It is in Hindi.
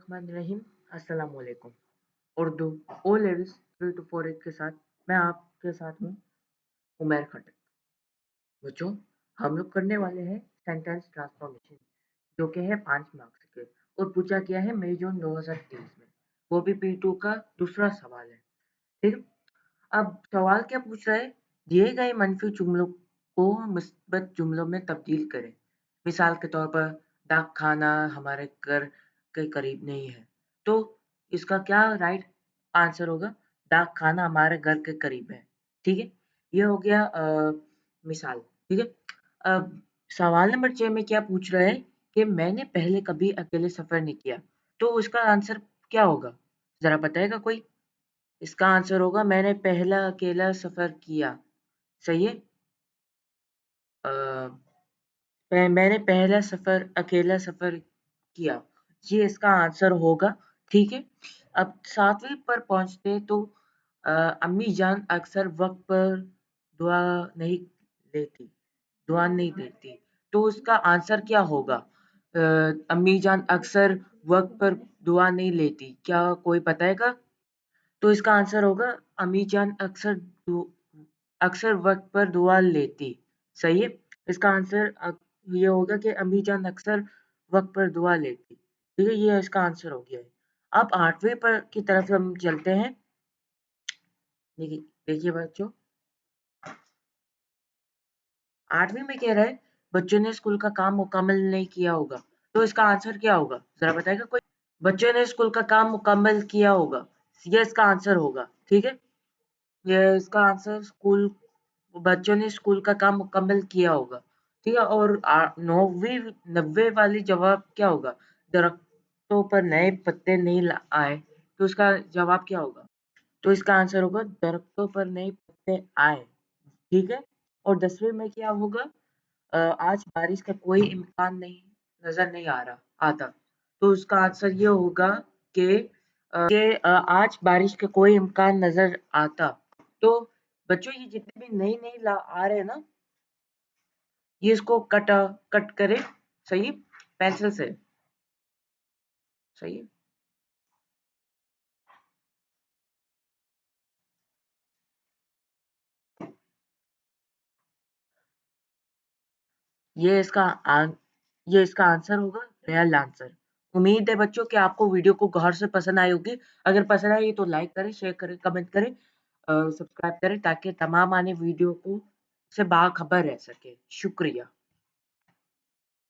बिस्मिल्लाहिर्रहमानिर्रहीम। अस्सलाम वालेकुम। उर्दू ओ लेवल्स 3 to 4 के साथ मैं आपके साथ हूँ उमैर खटक। बच्चों, हम लोग करने वाले हैं सेंटेंस ट्रांसफॉर्मेशन जो कि है 5 मार्क्स के और पूछा गया है मई जून 2023 में। वो भी P2 का दूसरा सवाल है। ठीक है? अब सवाल क्या पूछ रहा है? दिए गए मंफी जुमलों को मुस्बत जुमलों में तब्दील करें। मिसाल के तौर पर डाक खाना हमारे घर के करीब नहीं है। तो इसका क्या राइट आंसर होगा? डाक खाना हमारे घर के करीब है। ठीक है? ये हो गया मिसाल। ठीक है? अब सवाल नंबर 6 में क्या पूछ रहा है कि मैंने पहले कभी अकेले सफ़र नहीं किया। तो उसका आंसर क्या होगा? ज़रा बताएगा कोई? इसका आंसर होगा मैंने पहला अकेला सफ़र किया। सही है? अ, मैंने पहला अकेला सफ़र किया। ये इसका आंसर होगा। ठीक है? अब 7वीं पर पहुँचते तो अम्मी जान अक्सर वक़्त पर दुआ नहीं देती दुआ नहीं देती। तो उसका आंसर क्या होगा? अम्मी जान अक्सर वक़्त पर दुआ नहीं लेती। क्या कोई बताएगा? तो इसका आंसर होगा अम्मी जान अक्सर वक़्त पर दुआ लेती। सही है? इसका आंसर ये होगा कि अम्मी जान अक्सर वक़्त पर दुआ लेती। ठीक है? ये इसका आंसर हो गया है। अब 8वीं पर की तरफ हम चलते हैं। देखिए देखिए बच्चों, 8वीं में कह रहा है बच्चों ने स्कूल का काम मुकम्मल नहीं किया होगा। तो इसका आंसर क्या होगा? ज़रा बताएगा कोई? बच्चों ने स्कूल का काम मुकम्मल किया होगा। ये इसका आंसर होगा। ठीक है? ये इसका आंसर बच्चों ने स्कूल का काम मुकम्मल किया होगा। ठीक है? और 90 वाली जवाब क्या होगा? दरख्तों पर नए पत्ते नहीं आए। तो इसका जवाब क्या होगा? तो इसका आंसर होगा दरख्तों पर नए पत्ते आए। ठीक है? और 10वीं में क्या होगा? आज बारिश का कोई इम्कान नहीं नज़र नहीं आता। तो उसका आंसर ये होगा कि आज बारिश का कोई इम्कान नज़र आता। तो बच्चों ये जितने भी नई-नई आ रहे हैं ना, ये इसको कट करें। सही है? पेंसिल से। सही है? ये इसका आन ये इसका आंसर होगा, रियल आंसर। उम्मीद है बच्चों कि आपको वीडियो को गौर से पसंद आई होगी। अगर पसंद आई तो लाइक करें, शेयर करें, कमेंट करें, सब्सक्राइब करें ताकि तमाम आने वीडियो को से बाखबर रह सके। शुक्रिया।